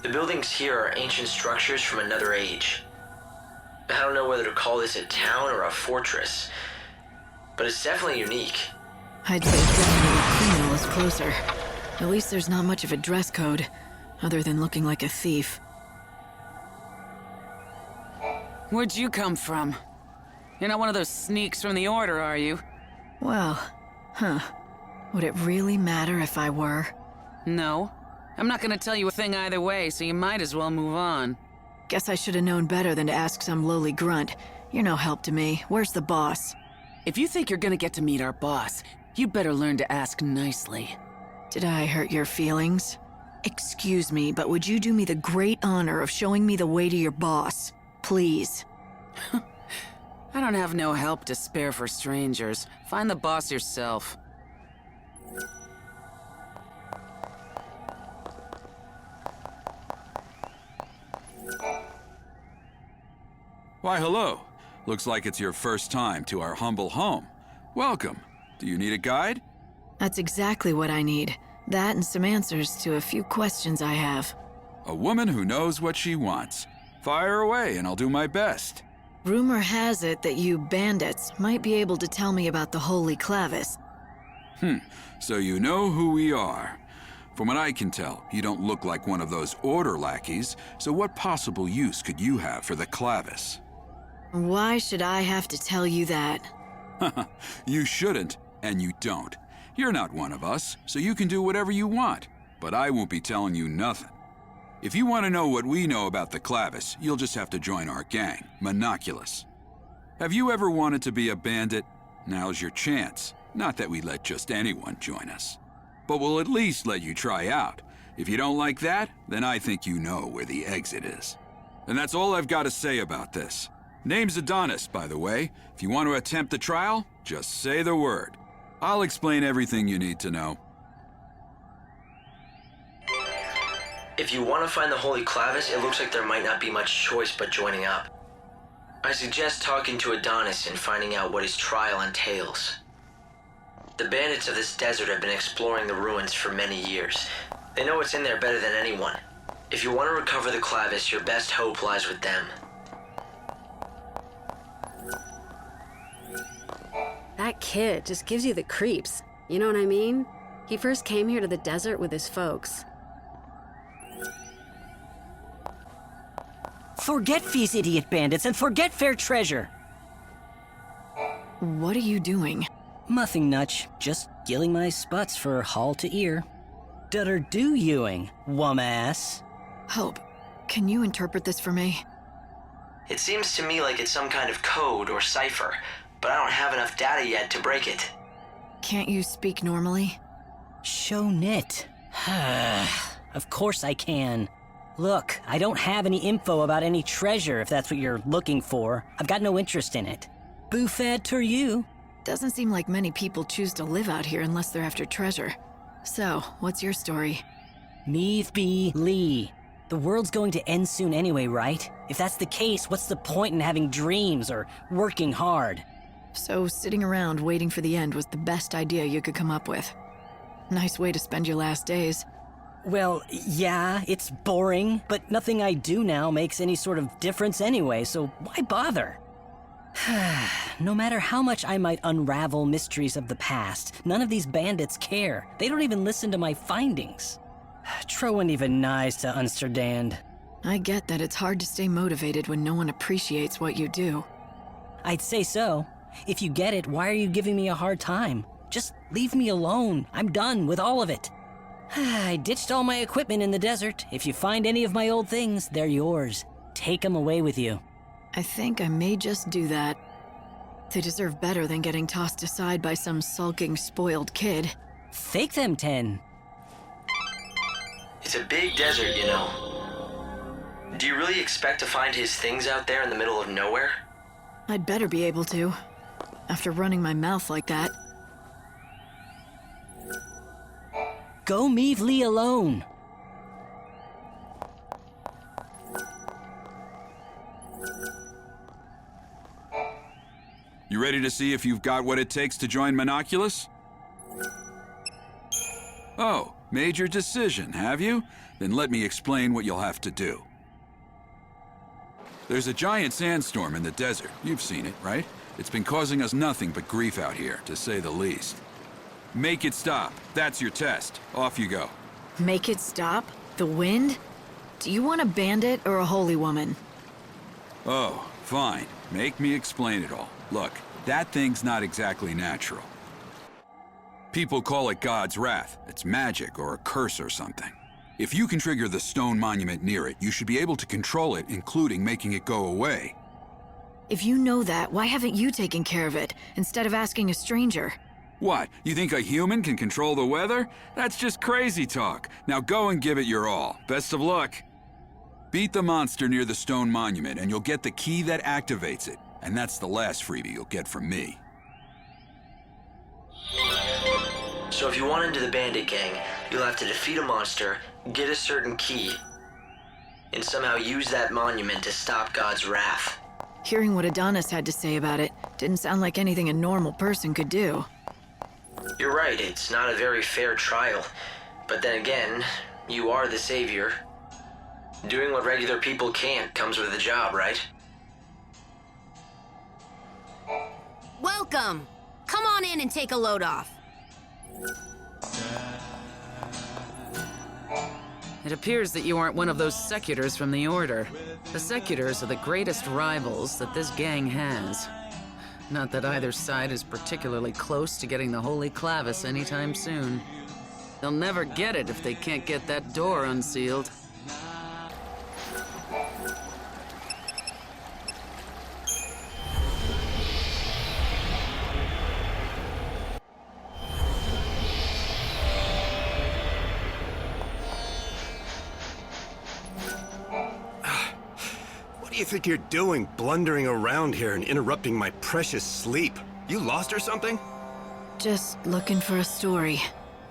The buildings here are ancient structures from another age. I don't know whether to call this a town or a fortress, but it's definitely unique. I'd say definitely criminal is closer. At least there's not much of a dress code, other than looking like a thief. Where'd you come from? You're not one of those sneaks from the Order, are you? Well, would it really matter if I were? No. I'm not gonna tell you a thing either way, so you might as well move on. Guess I should have known better than to ask some lowly grunt. You're no help to me. Where's the boss? If you think you're gonna get to meet our boss, you'd better learn to ask nicely. Did I hurt your feelings? Excuse me, but would you do me the great honor of showing me the way to your boss? Please. I don't have no help to spare for strangers. Find the boss yourself. Why, hello. Looks like it's your first time to our humble home. Welcome. Do you need a guide? That's exactly what I need. That and some answers to a few questions I have. A woman who knows what she wants. Fire away and I'll do my best. Rumor has it that you bandits might be able to tell me about the Holy Clavis. So you know who we are. From what I can tell, you don't look like one of those Order lackeys, so what possible use could you have for the Clavis? Why should I have to tell you that? You shouldn't, and you don't. You're not one of us, so you can do whatever you want, but I won't be telling you nothing. If you want to know what we know about the Clavis, you'll just have to join our gang, Monoculus. Have you ever wanted to be a bandit? Now's your chance. Not that we let just anyone join us. But we'll at least let you try out. If you don't like that, then I think you know where the exit is. And that's all I've got to say about this. Name's Adonis, by the way. If you want to attempt the trial, just say the word. I'll explain everything you need to know. If you want to find the Holy Clavis, it looks like there might not be much choice but joining up. I suggest talking to Adonis and finding out what his trial entails. The bandits of this desert have been exploring the ruins for many years. They know what's in there better than anyone. If you want to recover the Clavis, your best hope lies with them. That kid just gives you the creeps. You know what I mean? He first came here to the desert with his folks. Forget these idiot bandits and forget fair treasure. What are you doing? Nothing much, just gilling my sputs for hall to ear. Dutter do youing, wum-ass. Hope, can you interpret this for me? It seems to me like it's some kind of code or cipher, but I don't have enough data yet to break it. Can't you speak normally? Show nit. Of course I can. Look, I don't have any info about any treasure if that's what you're looking for. I've got no interest in it. Buffet to you. Doesn't seem like many people choose to live out here unless they're after treasure. So, what's your story? Meave B. Lee. The world's going to end soon anyway, right? If that's the case, what's the point in having dreams or working hard? So, sitting around waiting for the end was the best idea you could come up with. Nice way to spend your last days. Well, yeah, it's boring, but nothing I do now makes any sort of difference anyway, so why bother? No matter how much I might unravel mysteries of the past, none of these bandits care. They don't even listen to my findings. Troen even nice to understand. I get that it's hard to stay motivated when no one appreciates what you do. I'd say so. If you get it, why are you giving me a hard time? Just leave me alone. I'm done with all of it. I ditched all my equipment in the desert. If you find any of my old things, they're yours. Take them away with you. I think I may just do that. They deserve better than getting tossed aside by some sulking, spoiled kid. Take them, Ten. It's a big desert, you know. Do you really expect to find his things out there in the middle of nowhere? I'd better be able to. After running my mouth like that. Go leave Lee alone. You ready to see if you've got what it takes to join Monoculus? Oh, Made your decision, have you? Then let me explain what you'll have to do. There's a giant sandstorm in the desert. You've seen it, right? It's been causing us nothing but grief out here, to say the least. Make it stop. That's your test. Off you go. Make it stop? The wind? Do you want a bandit or a holy woman? Oh, fine. Make me explain it all. Look, that thing's not exactly natural. People call it God's wrath. It's magic or a curse or something. If you can trigger the stone monument near it, you should be able to control it, including making it go away. If you know that, why haven't you taken care of it, instead of asking a stranger? What, you think a human can control the weather? That's just crazy talk. Now go and give it your all. Best of luck. Beat the monster near the stone monument, and you'll get the key that activates it. And that's the last freebie you'll get from me. So if you want into the bandit gang, you'll have to defeat a monster, get a certain key, and somehow use that monument to stop God's wrath. Hearing what Adonis had to say about it didn't sound like anything a normal person could do. You're right, it's not a very fair trial. But then again, you are the savior. Doing what regular people can't comes with the job, right? Welcome! Come on in and take a load off. It appears that you aren't one of those Secutors from the Order. The Secutors are the greatest rivals that this gang has. Not that either side is particularly close to getting the Holy Clavis anytime soon. They'll never get it if they can't get that door unsealed. What do you think you're doing, blundering around here and interrupting my precious sleep? You lost or something? Just looking for a story.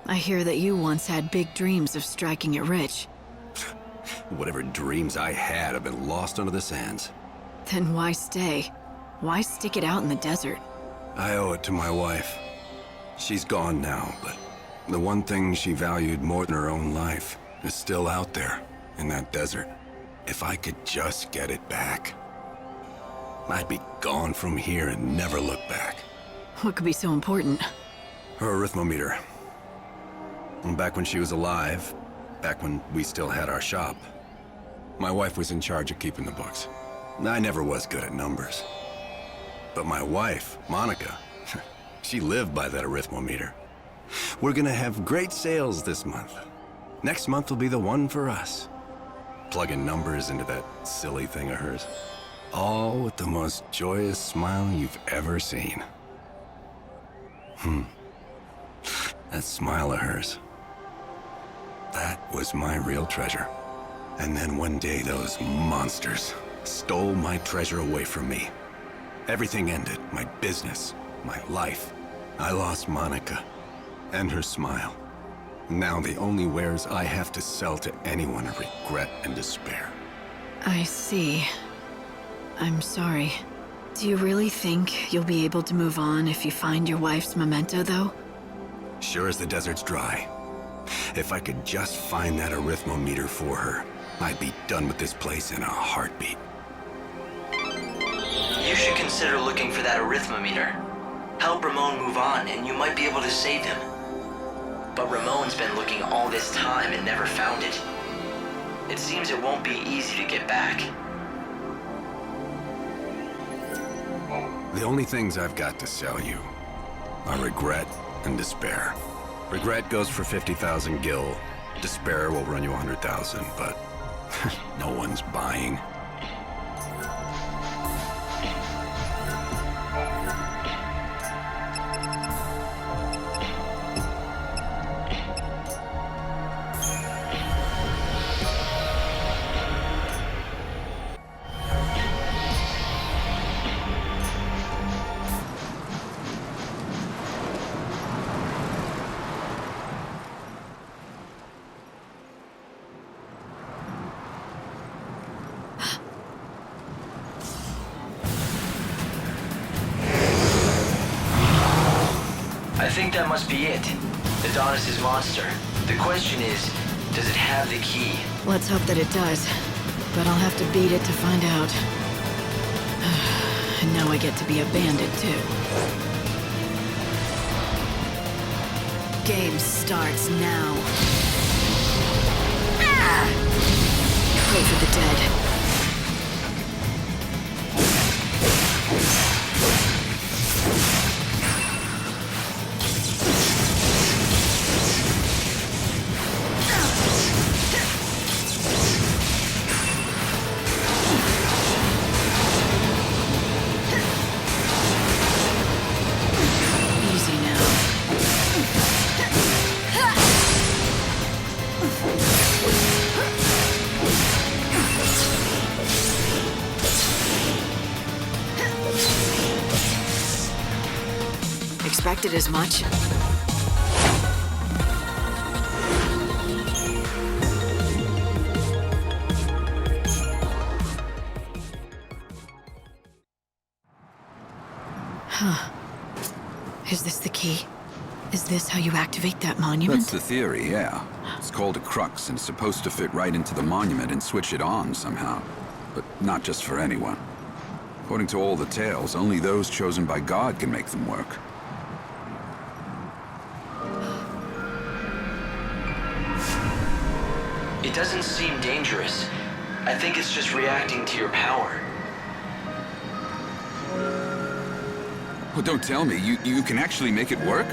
I hear that you once had big dreams of striking it rich. Whatever dreams I had have been lost under the sands. Then why stay? Why stick it out in the desert? I owe it to my wife. She's gone now, but the one thing she valued more than her own life is still out there in that desert. If I could just get it back, I'd be gone from here and never look back. What could be so important? Her arithmometer. Back when she was alive, back when we still had our shop, my wife was in charge of keeping the books. I never was good at numbers. But my wife, Monica, she lived by that arithmometer. We're gonna have great sales this month. Next month will be the one for us. Plugging numbers into that silly thing of hers. All with the most joyous smile you've ever seen. That smile of hers. That was my real treasure. And then one day those monsters stole my treasure away from me. Everything ended. My business, my life. I lost Monica and her smile. Now the only wares I have to sell to anyone are regret and despair. I see. I'm sorry. Do you really think you'll be able to move on if you find your wife's memento, though? Sure as the desert's dry. If I could just find that arithmometer for her, I'd be done with this place in a heartbeat. You should consider looking for that arithmometer. Help Ramon move on, and you might be able to save him. But Ramon's been looking all this time and never found it. It seems it won't be easy to get back. The only things I've got to sell you are regret and despair. Regret goes for 50,000 gil. Despair will run you 100,000, but no one's buying. I think that must be it. Adonis's monster. The question is, does it have the key? Let's hope that it does. But I'll have to beat it to find out. And now I get to be a bandit, too. Game starts now. Pray for the dead. Easy now. Expected as much. Huh. Is this the key? Is this how you activate that monument? That's the theory, yeah. It's called a crux, and it's supposed to fit right into the monument and switch it on somehow. But not just for anyone. According to all the tales, only those chosen by God can make them work. It doesn't seem dangerous. I think it's just reacting to your power. Well, don't tell me. You can actually make it work?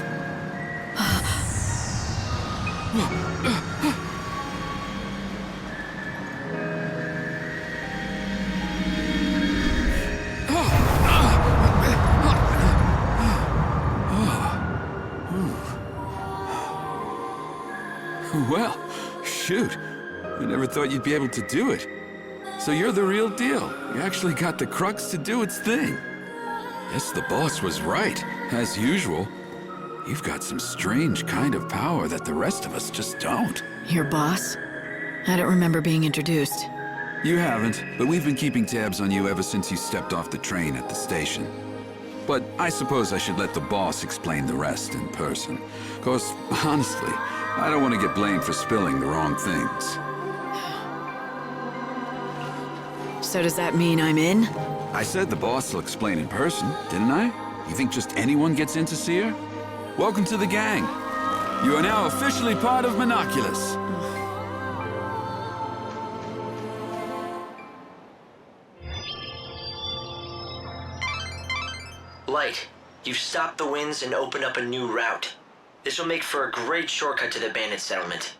Well, shoot. I never thought you'd be able to do it. So you're the real deal. You actually got the crux to do its thing. Guess the boss was right. As usual, you've got some strange kind of power that the rest of us just don't. Your boss? I don't remember being introduced. You haven't, but we've been keeping tabs on you ever since you stepped off the train at the station. But I suppose I should let the boss explain the rest in person. 'Cause, honestly, I don't want to get blamed for spilling the wrong things. So does that mean I'm in? I said the boss will explain in person, didn't I? You think just anyone gets in to see her? Welcome to the gang. You are now officially part of Monoculus. Light, you've stopped the winds and opened up a new route. This will make for a great shortcut to the bandit settlement.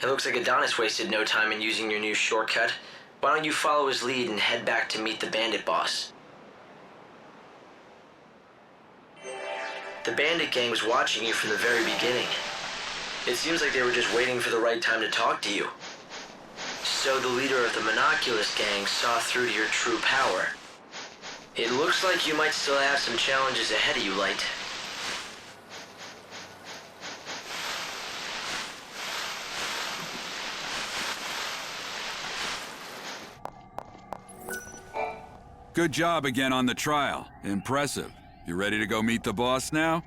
It looks like Adonis wasted no time in using your new shortcut. Why don't you follow his lead and head back to meet the bandit boss? The bandit gang was watching you from the very beginning. It seems like they were just waiting for the right time to talk to you. So the leader of the Monoculus gang saw through to your true power. It looks like you might still have some challenges ahead of you, Light. Good job again on the trial. Impressive. You ready to go meet the boss now?